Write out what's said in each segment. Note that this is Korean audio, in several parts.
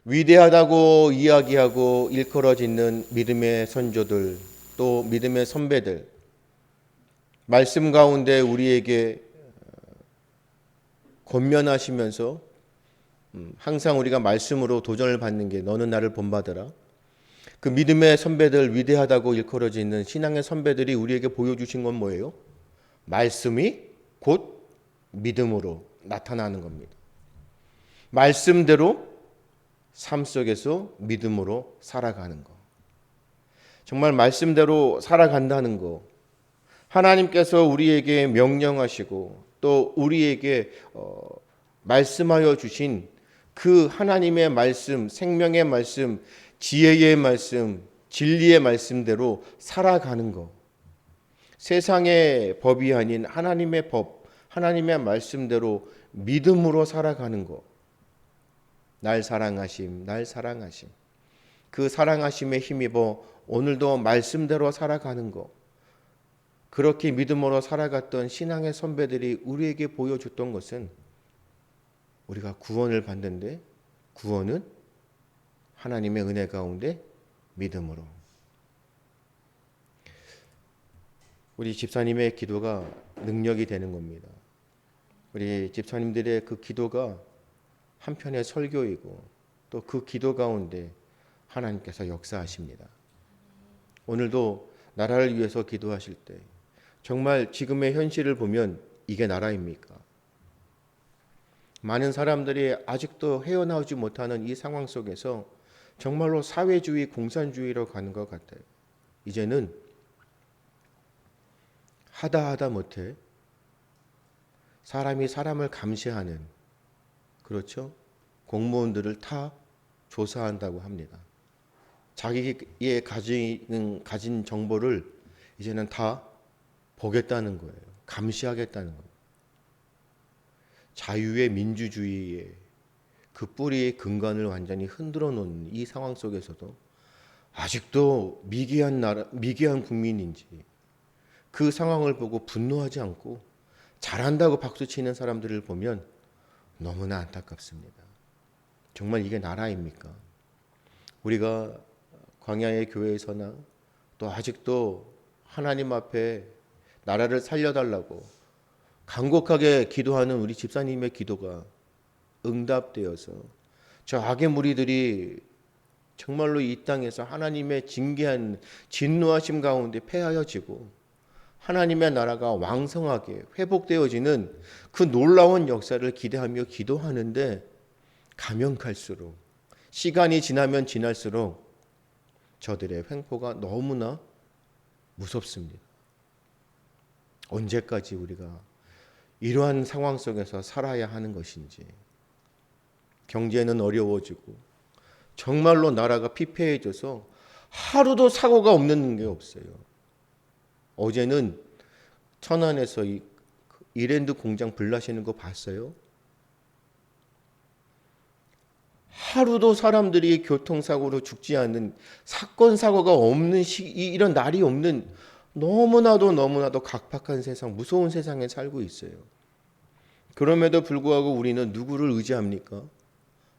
위대하다고 이야기하고 일컬어짓는 믿음의 선조들, 또 믿음의 선배들, 말씀 가운데 우리에게 권면하시면서 항상 우리가 말씀으로 도전을 받는 게 너는 나를 본받아라. 그 믿음의 선배들, 위대하다고 일컬어지는 신앙의 선배들이 우리에게 보여주신 건 뭐예요? 말씀이 곧 믿음으로 나타나는 겁니다. 말씀대로 삶 속에서 믿음으로 살아가는 거. 정말 말씀대로 살아간다는 거. 하나님께서 우리에게 명령하시고 또 우리에게 말씀하여 주신 그 하나님의 말씀, 생명의 말씀, 지혜의 말씀, 진리의 말씀대로 살아가는 것. 세상의 법이 아닌 하나님의 법, 하나님의 말씀대로 믿음으로 살아가는 것. 날 사랑하심, 날 사랑하심. 그 사랑하심에 힘입어 오늘도 말씀대로 살아가는 것. 그렇게 믿음으로 살아갔던 신앙의 선배들이 우리에게 보여줬던 것은 우리가 구원을 받는데 구원은 하나님의 은혜 가운데 믿음으로. 우리 집사님의 기도가 능력이 되는 겁니다. 우리 집사님들의 그 기도가 한편의 설교이고 또 그 기도 가운데 하나님께서 역사하십니다. 오늘도 나라를 위해서 기도하실 때 정말 지금의 현실을 보면 이게 나라입니까? 많은 사람들이 아직도 헤어나오지 못하는 이 상황 속에서 정말로 사회주의, 공산주의로 가는 것 같아요. 이제는 하다 못해 사람이 사람을 감시하는, 그렇죠? 공무원들을 다 조사한다고 합니다. 자기의 가진 정보를 이제는 다 보겠다는 거예요. 감시하겠다는 거예요. 자유의 민주주의의 그 뿌리의 근간을 완전히 흔들어 놓은 이 상황 속에서도 아직도 미개한 국민인지 그 상황을 보고 분노하지 않고 잘한다고 박수치는 사람들을 보면 너무나 안타깝습니다. 정말 이게 나라입니까? 우리가 광야의 교회에서나 또 아직도 하나님 앞에 나라를 살려달라고 간곡하게 기도하는 우리 집사님의 기도가 응답되어서 저 악의 무리들이 정말로 이 땅에서 하나님의 징계한 진노하심 가운데 패하여지고 하나님의 나라가 왕성하게 회복되어지는 그 놀라운 역사를 기대하며 기도하는데 가면 갈수록 시간이 지나면 지날수록 저들의 횡포가 너무나 무섭습니다. 언제까지 우리가 이러한 상황 속에서 살아야 하는 것인지. 경제는 어려워지고 정말로 나라가 피폐해져서 하루도 사고가 없는 게 없어요. 어제는 천안에서 이랜드 공장 불나시는 거 봤어요? 하루도 사람들이 교통사고로 죽지 않는 사건 사고가 없는 이런 날이 없는 너무나도 각박한 세상, 무서운 세상에 살고 있어요. 그럼에도 불구하고 우리는 누구를 의지합니까?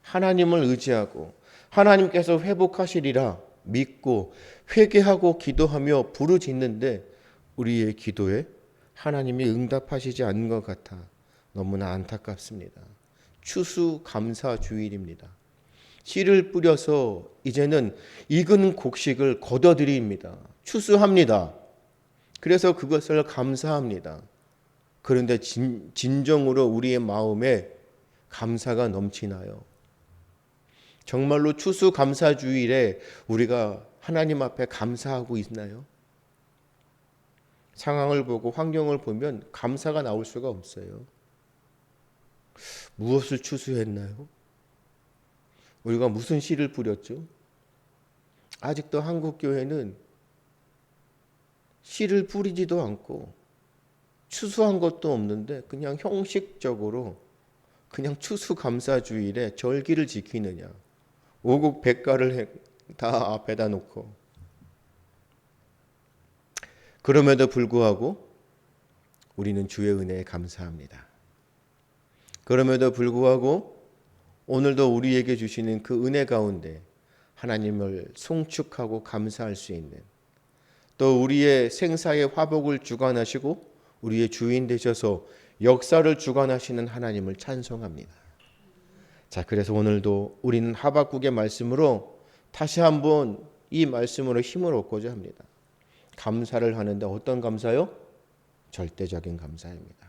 하나님을 의지하고 하나님께서 회복하시리라 믿고 회개하고 기도하며 부르짖는데 우리의 기도에 하나님이 응답하시지 않는 것 같아 너무나 안타깝습니다. 추수감사주일입니다. 씨를 뿌려서 이제는 익은 곡식을 거둬들입니다. 추수합니다. 그래서 그것을 감사합니다. 그런데 진정으로 우리의 마음에 감사가 넘치나요? 정말로 추수감사주일에 우리가 하나님 앞에 감사하고 있나요? 상황을 보고 환경을 보면 감사가 나올 수가 없어요. 무엇을 추수했나요? 우리가 무슨 씨를 뿌렸죠? 아직도 한국 교회는 씨를 뿌리지도 않고 추수한 것도 없는데 그냥 형식적으로 그냥 추수감사주일에 절기를 지키느냐, 오곡백과를 다 앞에다 놓고, 그럼에도 불구하고 우리는 주의 은혜에 감사합니다. 그럼에도 불구하고 오늘도 우리에게 주시는 그 은혜 가운데 하나님을 송축하고 감사할 수 있는, 또 우리의 생사의 화복을 주관하시고 우리의 주인 되셔서 역사를 주관하시는 하나님을 찬송합니다. 자, 그래서 오늘도 우리는 하박국의 말씀으로 다시 한번 이 말씀으로 힘을 얻고자 합니다. 감사를 하는데 어떤 감사요? 절대적인 감사입니다.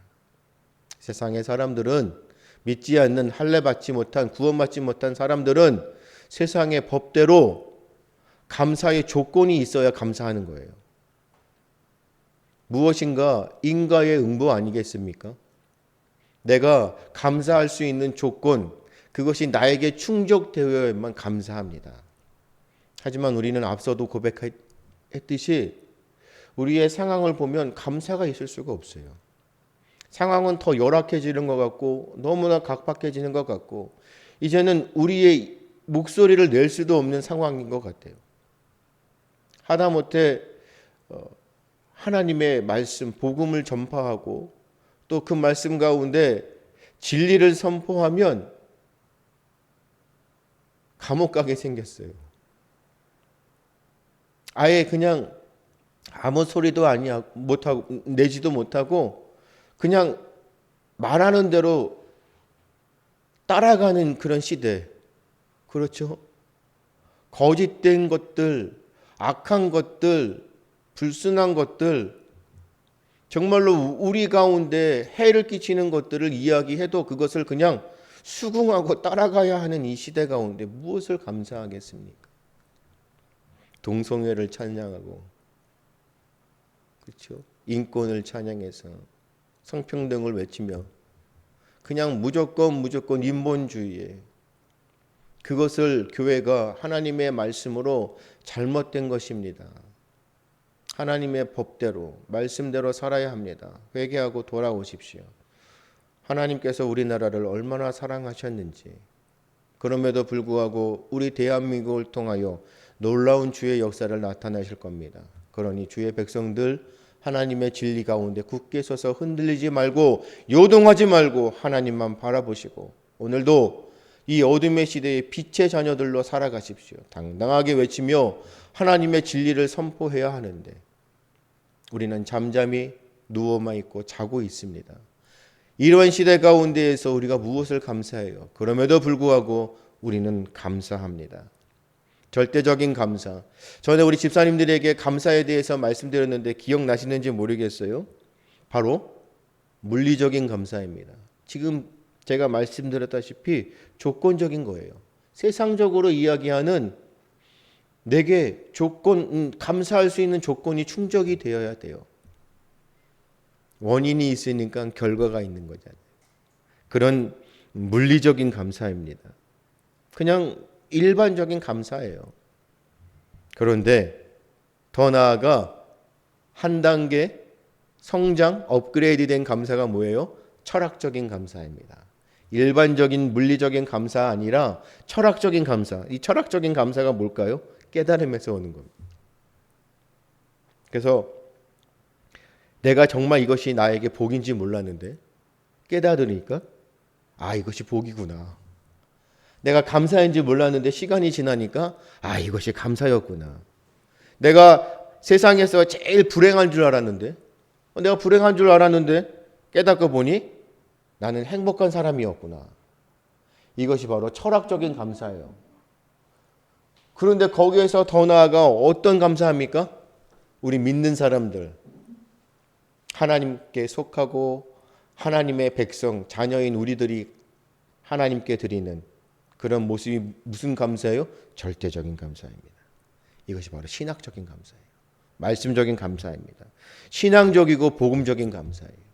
세상의 사람들은, 믿지 않는, 할례 받지 못한, 구원받지 못한 사람들은 세상의 법대로 감사의 조건이 있어야 감사하는 거예요. 무엇인가 인과의 응보 아니겠습니까? 내가 감사할 수 있는 조건, 그것이 나에게 충족되어야만 감사합니다. 하지만 우리는 앞서도 고백했듯이 우리의 상황을 보면 감사가 있을 수가 없어요. 상황은 더 열악해지는 것 같고 너무나 각박해지는 것 같고 이제는 우리의 목소리를 낼 수도 없는 상황인 것 같아요. 하다못해 하나님의 말씀, 복음을 전파하고 또 그 말씀 가운데 진리를 선포하면 감옥 가게 생겼어요. 아예 그냥 아무 소리도 못하고 내지도 못하고 그냥 말하는 대로 따라가는 그런 시대. 그렇죠? 거짓된 것들, 악한 것들, 불순한 것들, 정말로 우리 가운데 해를 끼치는 것들을 이야기해도 그것을 그냥 수긍하고 따라가야 하는 이 시대 가운데 무엇을 감사하겠습니까? 동성애를 찬양하고, 그렇죠? 인권을 찬양해서 성평등을 외치며 그냥 무조건 인본주의에, 그것을 교회가 하나님의 말씀으로 잘못된 것입니다. 하나님의 법대로 말씀대로 살아야 합니다. 회개하고 돌아오십시오. 하나님께서 우리나라를 얼마나 사랑하셨는지, 그럼에도 불구하고 우리 대한민국을 통하여 놀라운 주의 역사를 나타내실 겁니다. 그러니 주의 백성들 하나님의 진리 가운데 굳게 서서 흔들리지 말고 요동하지 말고 하나님만 바라보시고 오늘도 이 어둠의 시대의 빛의 자녀들로 살아가십시오. 당당하게 외치며 하나님의 진리를 선포해야 하는데 우리는 잠잠히 누워만 있고 자고 있습니다. 이러한 시대 가운데에서 우리가 무엇을 감사해요? 그럼에도 불구하고 우리는 감사합니다. 절대적인 감사. 전에 우리 집사님들에게 감사에 대해서 말씀드렸는데 기억나시는지 모르겠어요. 바로 물리적인 감사입니다. 지금 제가 말씀드렸다시피 조건적인 거예요. 세상적으로 이야기하는 내게 감사할 수 있는 조건이 충족이 되어야 돼요. 원인이 있으니까 결과가 있는 거잖아요. 그런 물리적인 감사입니다. 그냥 일반적인 감사예요. 그런데 더 나아가 한 단계 성장, 업그레이드된 감사가 뭐예요? 철학적인 감사입니다. 일반적인 물리적인 감사 아니라 철학적인 감사. 이 철학적인 감사가 뭘까요? 깨달음에서 오는 겁니다. 그래서 내가 정말 이것이 나에게 복인지 몰랐는데 깨달으니까 이것이 복이구나. 내가 감사인지 몰랐는데 시간이 지나니까 이것이 감사였구나. 내가 세상에서 제일 불행한 줄 알았는데 내가 불행한 줄 알았는데 깨닫고 보니 나는 행복한 사람이었구나. 이것이 바로 철학적인 감사예요. 그런데 거기에서 더 나아가 어떤 감사합니까? 우리 믿는 사람들, 하나님께 속하고 하나님의 백성, 자녀인 우리들이 하나님께 드리는 그런 모습이 무슨 감사예요? 절대적인 감사입니다. 이것이 바로 신학적인 감사예요. 말씀적인 감사입니다. 신앙적이고 복음적인 감사예요.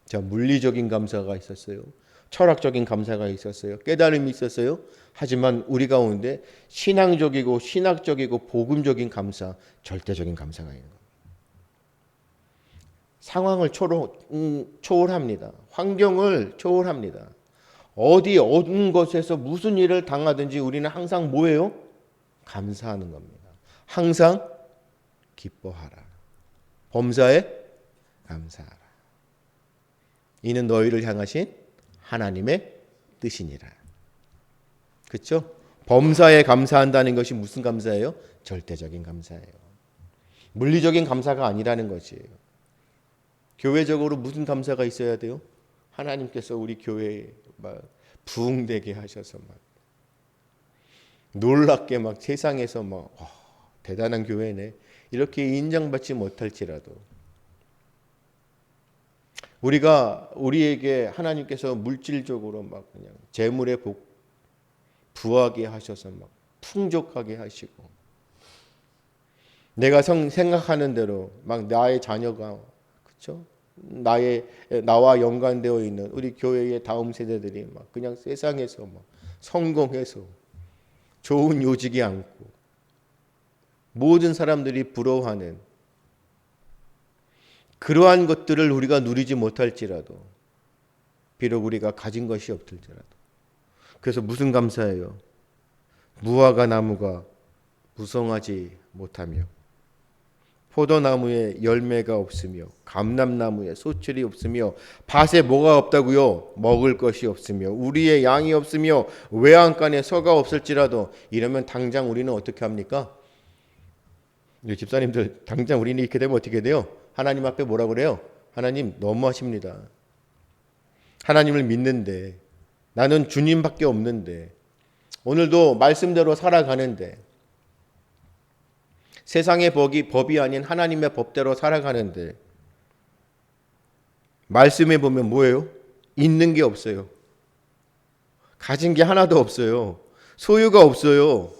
자, 물리적인 감사가 있었어요. 철학적인 감사가 있었어요. 깨달음이 있었어요. 하지만 우리 가운데 신앙적이고 신학적이고 복음적인 감사, 절대적인 감사가 있는 겁니다. 상황을 초월합니다. 환경을 초월합니다. 어떤 것에서 무슨 일을 당하든지 우리는 항상 뭐예요? 감사하는 겁니다. 항상 기뻐하라. 범사에 감사하라. 이는 너희를 향하신 하나님의 뜻이니라. 그렇죠? 범사에 감사한다는 것이 무슨 감사예요? 절대적인 감사예요. 물리적인 감사가 아니라는 것이에요. 교회적으로 무슨 감사가 있어야 돼요? 하나님께서 우리 교회에 막 부흥되게 하셔서 막 놀랍게 막 세상에서 막 대단한 교회네 이렇게 인정받지 못할지라도 우리에게 하나님께서 물질적으로 막 그냥 재물의 복 부하게 하셔서 막 풍족하게 하시고 내가 생각하는 대로 막 나의 자녀가 그렇죠? 나와 연관되어 있는 우리 교회의 다음 세대들이 막 그냥 세상에서 막 성공해서 좋은 요직이 앉고 모든 사람들이 부러워하는 그러한 것들을 우리가 누리지 못할지라도 비록 우리가 가진 것이 없을지라도 그래서 무슨 감사예요? 무화과 나무가 무성하지 못하며 포도나무에 열매가 없으며 감람나무에 소출이 없으며 밭에 뭐가 없다고요? 먹을 것이 없으며 우리의 양이 없으며 외양간에 서가 없을지라도 이러면 당장 우리는 어떻게 합니까? 집사님들 당장 우리는 이렇게 되면 어떻게 돼요? 하나님 앞에 뭐라 그래요? 하나님 너무하십니다. 하나님을 믿는데 나는 주님밖에 없는데 오늘도 말씀대로 살아가는데 세상의 법이 아닌 하나님의 법대로 살아가는데 말씀에 보면 뭐예요? 있는 게 없어요. 가진 게 하나도 없어요. 소유가 없어요.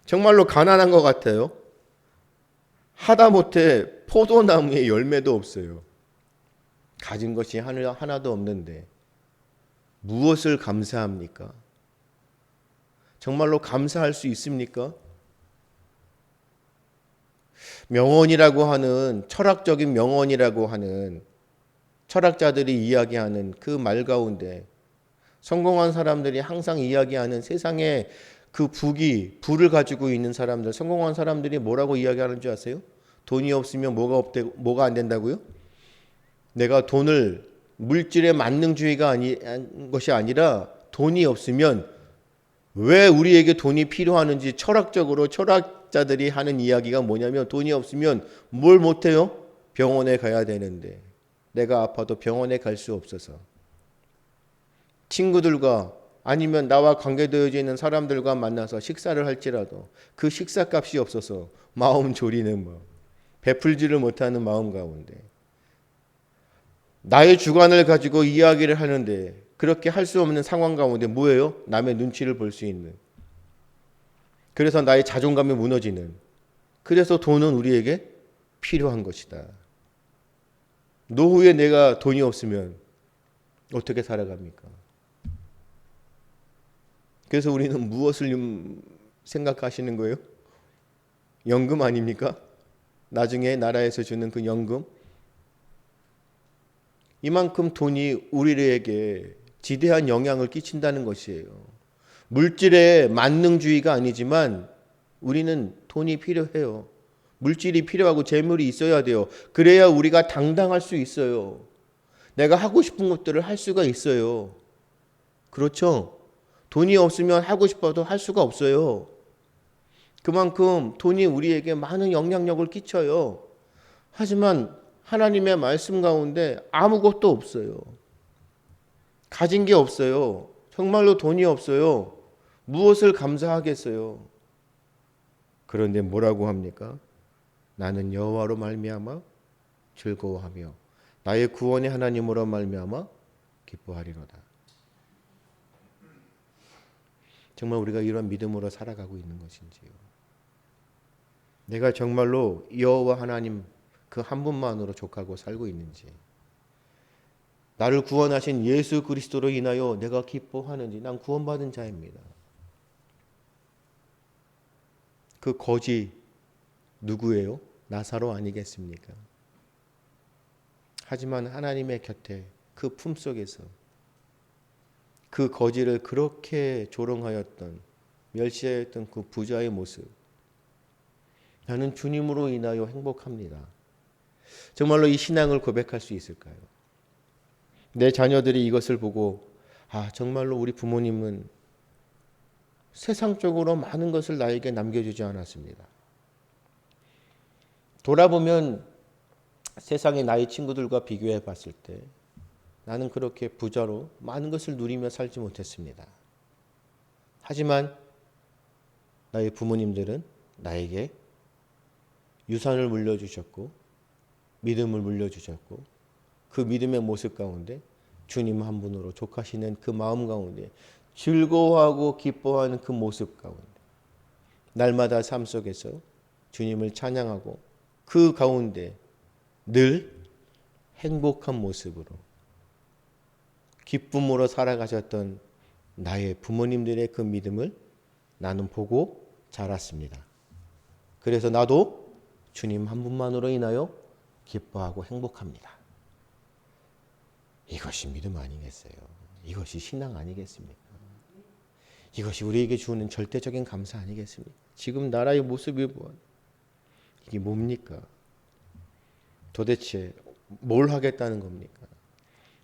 정말로 가난한 것 같아요. 하다못해 포도나무에 열매도 없어요. 가진 것이 하나도 없는데 무엇을 감사합니까? 정말로 감사할 수 있습니까? 명언이라고 하는 철학적인 명언이라고 하는 철학자들이 이야기하는 그 말 가운데 성공한 사람들이 항상 이야기하는 세상에 그 부를 가지고 있는 사람들, 성공한 사람들이 뭐라고 이야기하는 줄 아세요? 돈이 없으면 뭐가 안 된다고요? 내가 돈을 물질의 만능주의가 아닌 것이 아니라 돈이 없으면 왜 우리에게 돈이 필요하는지 철학적으로 철학자들이 하는 이야기가 뭐냐면 돈이 없으면 뭘 못해요? 병원에 가야 되는데 내가 아파도 병원에 갈 수 없어서 친구들과 아니면 나와 관계되어져 있는 사람들과 만나서 식사를 할지라도 그 식사값이 없어서 마음 졸이는 베풀지를 못하는 마음 가운데 나의 주관을 가지고 이야기를 하는데 그렇게 할 수 없는 상황 가운데 뭐예요? 남의 눈치를 볼 수 있는 그래서 나의 자존감이 무너지는 그래서 돈은 우리에게 필요한 것이다. 노후에 내가 돈이 없으면 어떻게 살아갑니까? 그래서 우리는 무엇을 생각하시는 거예요? 연금 아닙니까? 나중에 나라에서 주는 그 연금 이만큼 돈이 우리에게 지대한 영향을 끼친다는 것이에요. 물질의 만능주의가 아니지만 우리는 돈이 필요해요. 물질이 필요하고 재물이 있어야 돼요. 그래야 우리가 당당할 수 있어요. 내가 하고 싶은 것들을 할 수가 있어요. 그렇죠? 돈이 없으면 하고 싶어도 할 수가 없어요. 그만큼 돈이 우리에게 많은 영향력을 끼쳐요. 하지만 하나님의 말씀 가운데 아무것도 없어요. 가진 게 없어요. 정말로 돈이 없어요. 무엇을 감사하겠어요? 그런데 뭐라고 합니까? 나는 여호와로 말미암아 즐거워하며 나의 구원의 하나님으로 말미암아 기뻐하리로다. 정말 우리가 이런 믿음으로 살아가고 있는 것인지요? 내가 정말로 여호와 하나님 그 한 분만으로 족하고 살고 있는지, 나를 구원하신 예수 그리스도로 인하여 내가 기뻐하는지, 난 구원받은 자입니다. 그 거지 누구예요? 나사로 아니겠습니까? 하지만 하나님의 곁에 그 품속에서 그 거지를 그렇게 조롱하였던 멸시하였던 그 부자의 모습, 나는 주님으로 인하여 행복합니다. 정말로 이 신앙을 고백할 수 있을까요? 내 자녀들이 이것을 보고 정말로 우리 부모님은 세상적으로 많은 것을 나에게 남겨주지 않았습니다. 돌아보면 세상의 나의 친구들과 비교해 봤을 때 나는 그렇게 부자로 많은 것을 누리며 살지 못했습니다. 하지만 나의 부모님들은 나에게 유산을 물려주셨고 믿음을 물려주셨고 그 믿음의 모습 가운데 주님 한 분으로 족하시는 그 마음 가운데 즐거워하고 기뻐하는 그 모습 가운데 날마다 삶 속에서 주님을 찬양하고 그 가운데 늘 행복한 모습으로 기쁨으로 살아가셨던 나의 부모님들의 그 믿음을 나는 보고 자랐습니다. 그래서 나도 주님 한 분만으로 인하여 기뻐하고 행복합니다. 이것이 믿음 아니겠어요? 이것이 신앙 아니겠습니까? 이것이 우리에게 주는 절대적인 감사 아니겠습니까? 지금 나라의 모습이 이게 뭡니까? 도대체 뭘 하겠다는 겁니까?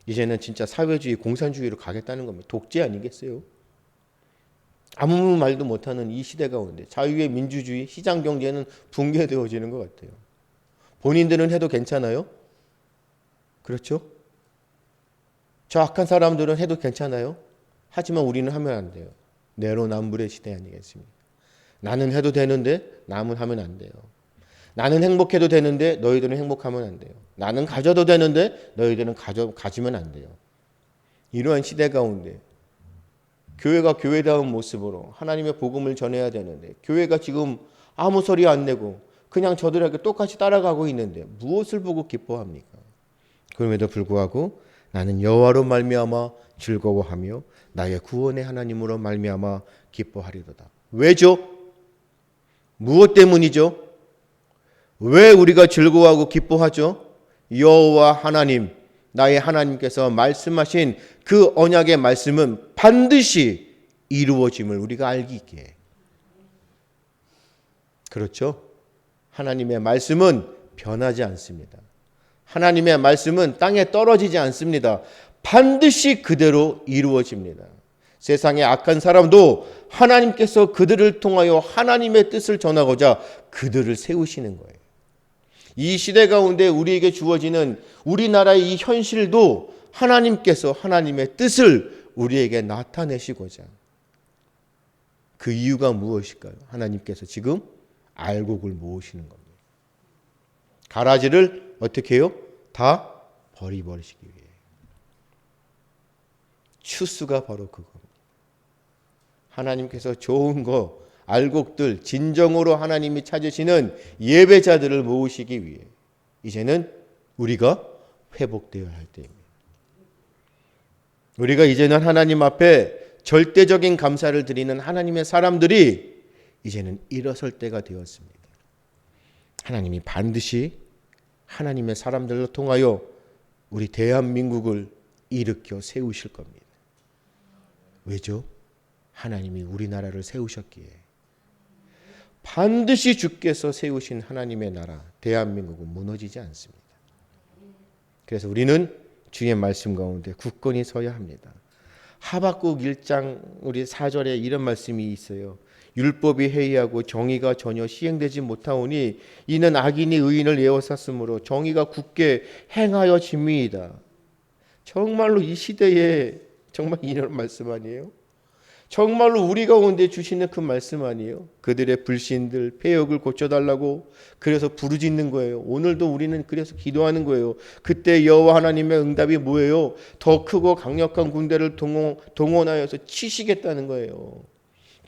이제는 진짜 사회주의, 공산주의로 가겠다는 겁니다. 독재 아니겠어요? 아무 말도 못하는 이 시대 가운데 자유의 민주주의, 시장 경제는 붕괴되어지는 것 같아요. 본인들은 해도 괜찮아요? 그렇죠? 저 악한 사람들은 해도 괜찮아요? 하지만 우리는 하면 안 돼요. 내로남불의 시대 아니겠습니까? 나는 해도 되는데 남은 하면 안 돼요. 나는 행복해도 되는데 너희들은 행복하면 안 돼요. 나는 가져도 되는데 너희들은 가지면 안 돼요. 이러한 시대 가운데 교회가 교회다운 모습으로 하나님의 복음을 전해야 되는데 교회가 지금 아무 소리 안 내고 그냥 저들에게 똑같이 따라가고 있는데 무엇을 보고 기뻐합니까? 그럼에도 불구하고 나는 여호와로 말미암아 즐거워하며 나의 구원의 하나님으로 말미암아 기뻐하리로다. 왜죠? 무엇 때문이죠? 왜 우리가 즐거워하고 기뻐하죠? 여호와 하나님, 나의 하나님께서 말씀하신 그 언약의 말씀은 반드시 이루어짐을 우리가 알기에. 그렇죠? 하나님의 말씀은 변하지 않습니다. 하나님의 말씀은 땅에 떨어지지 않습니다. 반드시 그대로 이루어집니다. 세상의 악한 사람도 하나님께서 그들을 통하여 하나님의 뜻을 전하고자 그들을 세우시는 거예요. 이 시대 가운데 우리에게 주어지는 우리나라의 이 현실도 하나님께서 하나님의 뜻을 우리에게 나타내시고자. 그 이유가 무엇일까요? 하나님께서 지금 알곡을 모으시는 겁니다. 가라지를 어떻게 해요? 다 버리시기 위해. 추수가 바로 그겁니다. 하나님께서 좋은 거, 알곡들, 진정으로 하나님이 찾으시는 예배자들을 모으시기 위해 이제는 우리가 회복되어야 할 때입니다. 우리가 이제는 하나님 앞에 절대적인 감사를 드리는 하나님의 사람들이 이제는 일어설 때가 되었습니다. 하나님이 반드시 하나님의 사람들로 통하여 우리 대한민국을 일으켜 세우실 겁니다. 왜죠? 하나님이 우리나라를 세우셨기에. 반드시 주께서 세우신 하나님의 나라 대한민국은 무너지지 않습니다. 그래서 우리는 주의 말씀 가운데 굳건히 서야 합니다. 하박국 1장 우리 4절에 이런 말씀이 있어요. 율법이 해이하고 정의가 전혀 시행되지 못하오니 이는 악인이 의인을 에워쌌으므로 정의가 굳게 행하여 짐이이다. 정말로 이 시대에 정말 이런 말씀 아니에요? 정말로 우리 가운데 주시는 그 말씀 아니에요? 그들의 불신들, 패역을 고쳐달라고 그래서 부르짖는 거예요. 오늘도 우리는 그래서 기도하는 거예요. 그때 여호와 하나님의 응답이 뭐예요? 더 크고 강력한 군대를 동원하여서 치시겠다는 거예요.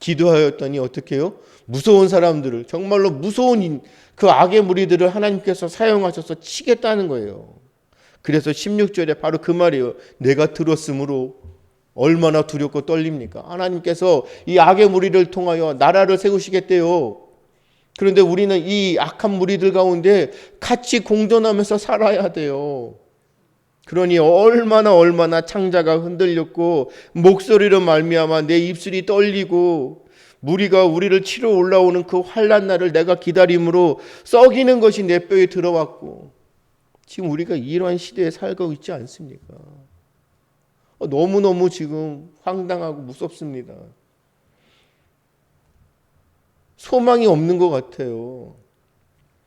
기도하였더니 어떻게 해요? 무서운 사람들을, 정말로 무서운 그 악의 무리들을 하나님께서 사용하셔서 치겠다는 거예요. 그래서 16절에 바로 그 말이에요. 내가 들었으므로 얼마나 두렵고 떨립니까? 하나님께서 이 악의 무리를 통하여 나라를 세우시겠대요. 그런데 우리는 이 악한 무리들 가운데 같이 공존하면서 살아야 돼요. 그러니 얼마나 창자가 흔들렸고 목소리로 말미암아 내 입술이 떨리고 무리가 우리를 치러 올라오는 그 환난 날을 내가 기다림으로 썩이는 것이 내 뼈에 들어왔고 지금 우리가 이러한 시대에 살고 있지 않습니까? 너무너무 지금 황당하고 무섭습니다. 소망이 없는 것 같아요.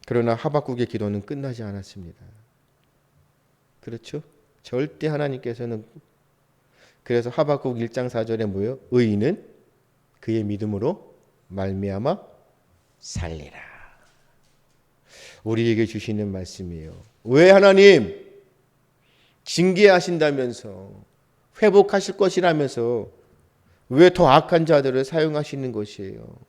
그러나 하박국의 기도는 끝나지 않았습니다. 그렇죠? 절대 하나님께서는, 그래서 하박국 1장 4절에 뭐예요? 의인은 그의 믿음으로 말미암아 살리라. 우리에게 주시는 말씀이에요. 왜 하나님 징계하신다면서, 회복하실 것이라면서 왜 더 악한 자들을 사용하시는 것이에요?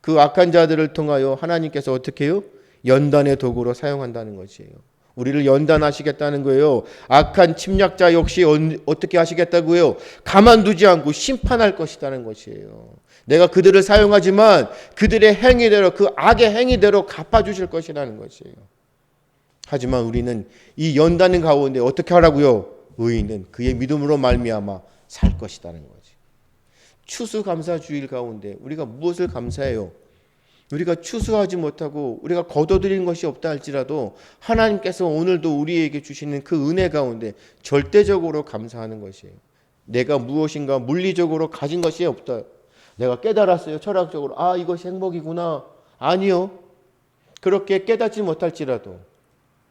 그 악한 자들을 통하여 하나님께서 어떻게 해요? 연단의 도구로 사용한다는 것이에요. 우리를 연단하시겠다는 거예요. 악한 침략자 역시 어떻게 하시겠다고요? 가만두지 않고 심판할 것이라는 것이에요. 내가 그들을 사용하지만 그들의 행위대로, 그 악의 행위대로 갚아주실 것이라는 것이에요. 하지만 우리는 이 연단의 가운데 어떻게 하라고요? 의인은 그의 믿음으로 말미암아 살 것이라는 거지. 추수감사주일 가운데 우리가 무엇을 감사해요? 우리가 추수하지 못하고 우리가 거둬들인 것이 없다 할지라도 하나님께서 오늘도 우리에게 주시는 그 은혜 가운데 절대적으로 감사하는 것이에요. 내가 무엇인가 물리적으로 가진 것이 없다. 내가 깨달았어요. 철학적으로. 아, 이것이 행복이구나. 아니요. 그렇게 깨닫지 못할지라도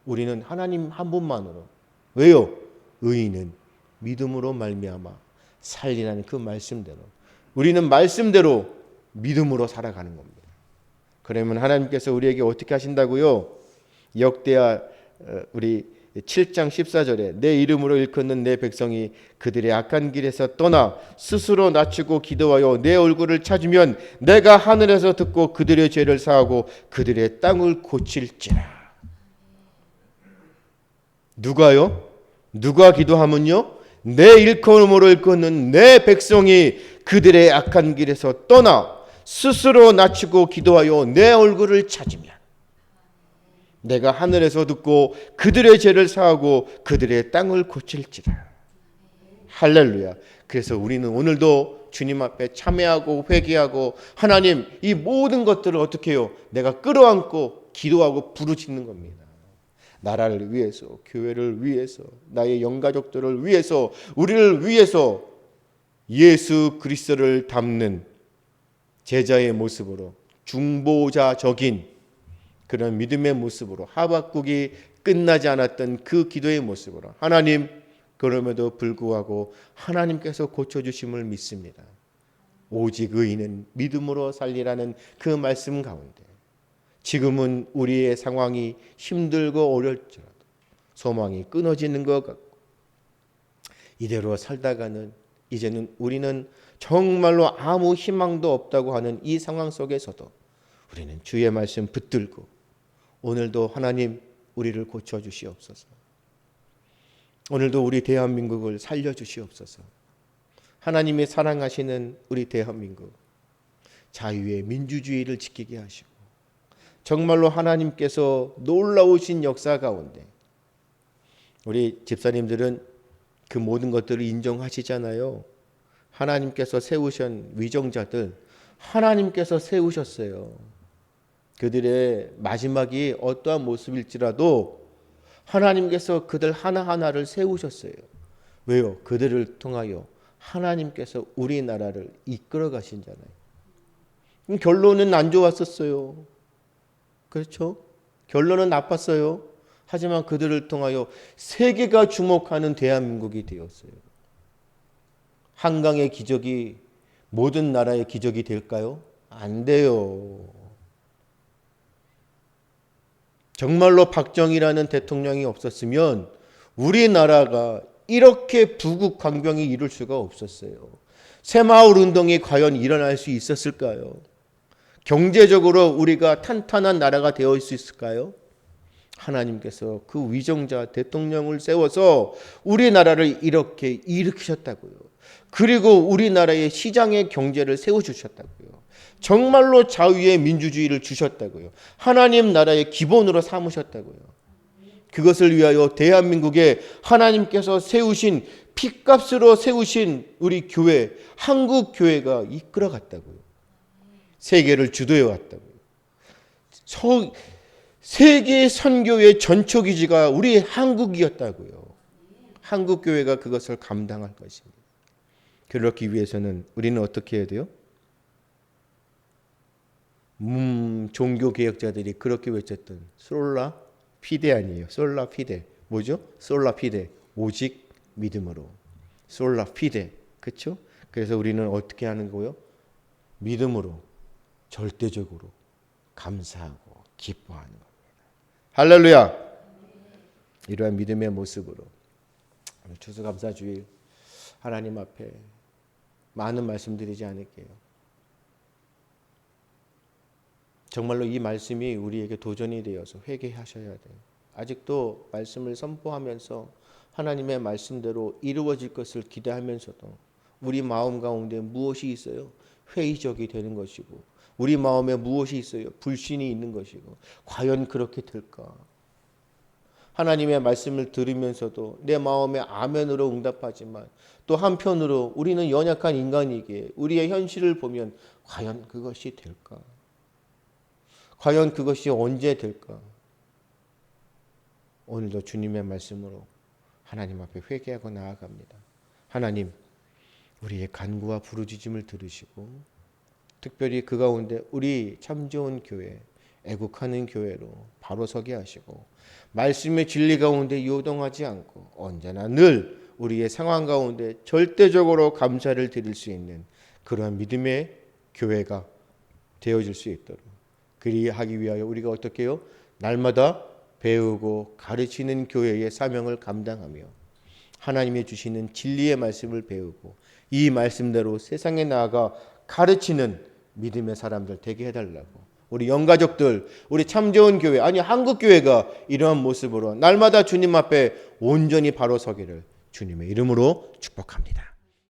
우리는 하나님 한 분만으로. 왜요? 의인은 믿음으로 말미암아 살리라는 그 말씀대로 우리는 말씀대로 믿음으로 살아가는 겁니다. 그러면 하나님께서 우리에게 어떻게 하신다고요? 역대하 우리 7장 14절에 내 이름으로 일컫는 내 백성이 그들의 악한 길에서 떠나 스스로 낮추고 기도하여 내 얼굴을 찾으면 내가 하늘에서 듣고 그들의 죄를 사하고 그들의 땅을 고칠지라. 누가요? 누가 기도하면요? 내 일컬음으로 일컫는 내 백성이 그들의 악한 길에서 떠나 스스로 낮추고 기도하여 내 얼굴을 찾으면 내가 하늘에서 듣고 그들의 죄를 사하고 그들의 땅을 고칠지라. 할렐루야. 그래서 우리는 오늘도 주님 앞에 참회하고 회개하고 하나님 이 모든 것들을 어떻게 해요? 내가 끌어안고 기도하고 부르짖는 겁니다. 나라를 위해서, 교회를 위해서, 나의 영가족들을 위해서, 우리를 위해서 예수 그리스도를 닮는 제자의 모습으로 중보자적인 그런 믿음의 모습으로 하박국이 끝나지 않았던 그 기도의 모습으로 하나님, 그럼에도 불구하고 하나님께서 고쳐주심을 믿습니다. 오직 의인은 믿음으로 살리라는 그 말씀 가운데 지금은 우리의 상황이 힘들고 어렵지라도 소망이 끊어지는 것 같고 이대로 살다가는 이제는 우리는 정말로 아무 희망도 없다고 하는 이 상황 속에서도 우리는 주의 말씀 붙들고 오늘도 하나님 우리를 고쳐주시옵소서. 오늘도 우리 대한민국을 살려주시옵소서. 하나님이 사랑하시는 우리 대한민국 자유의 민주주의를 지키게 하시고 정말로 하나님께서 놀라우신 역사 가운데 우리 집사님들은 그 모든 것들을 인정하시잖아요. 하나님께서 세우신 위정자들 하나님께서 세우셨어요. 그들의 마지막이 어떠한 모습일지라도 하나님께서 그들 하나하나를 세우셨어요. 왜요? 그들을 통하여 하나님께서 우리나라를 이끌어 가신잖아요. 결론은 안 좋았었어요. 그렇죠? 결론은 나빴어요. 하지만 그들을 통하여 세계가 주목하는 대한민국이 되었어요. 한강의 기적이 모든 나라의 기적이 될까요? 안 돼요. 정말로 박정희라는 대통령이 없었으면 우리나라가 이렇게 부국 강병이 이룰 수가 없었어요. 새마을 운동이 과연 일어날 수 있었을까요? 경제적으로 우리가 탄탄한 나라가 되어 수 있을까요? 하나님께서 그 위정자 대통령을 세워서 우리나라를 이렇게 일으키셨다고요. 그리고 우리나라의 시장의 경제를 세워주셨다고요. 정말로 자유의 민주주의를 주셨다고요. 하나님 나라의 기본으로 삼으셨다고요. 그것을 위하여 대한민국에 하나님께서 세우신 핏값으로 세우신 우리 교회, 한국 교회가 이끌어갔다고요. 세계를 주도해 왔다고요. 세계 선교의 전초기지가 우리 한국이었다고요. 한국 교회가 그것을 감당할 것입니다. 그렇기 위해서는 우리는 어떻게 해야 돼요? 종교 개혁자들이 그렇게 외쳤던 솔라 피데 아니에요. 솔라 피데. 뭐죠? 솔라 피데. 오직 믿음으로. 솔라 피데. 그렇죠? 그래서 우리는 어떻게 하는 거예요? 믿음으로 절대적으로 감사하고 기뻐하는 겁니다. 할렐루야. 이러한 믿음의 모습으로 오늘 추수감사주일 하나님 앞에 많은 말씀드리지 않을게요. 정말로 이 말씀이 우리에게 도전이 되어서 회개하셔야 돼요. 아직도 말씀을 선포하면서 하나님의 말씀대로 이루어질 것을 기대하면서도 우리 마음 가운데 무엇이 있어요? 회의적이 되는 것이고 우리 마음에 무엇이 있어요? 불신이 있는 것이고 과연 그렇게 될까? 하나님의 말씀을 들으면서도 내 마음에 아멘으로 응답하지만 또 한편으로 우리는 연약한 인간이기에 우리의 현실을 보면 과연 그것이 될까? 과연 그것이 언제 될까? 오늘도 주님의 말씀으로 하나님 앞에 회개하고 나아갑니다. 하나님, 우리의 간구와 부르짖음을 들으시고 특별히 그 가운데 우리 참 좋은 교회, 애국하는 교회로 바로 서게 하시고 말씀의 진리 가운데 요동하지 않고 언제나 늘 우리의 상황 가운데 절대적으로 감사를 드릴 수 있는 그러한 믿음의 교회가 되어질 수 있도록 그리하기 위하여 우리가 어떻게 해요? 날마다 배우고 가르치는 교회의 사명을 감당하며 하나님이 주시는 진리의 말씀을 배우고 이 말씀대로 세상에 나아가 가르치는 믿음의 사람들 되게 해달라고 우리 영가족들, 우리 참 좋은 교회, 아니 한국교회가 이러한 모습으로 날마다 주님 앞에 온전히 바로 서기를 주님의 이름으로 축복합니다.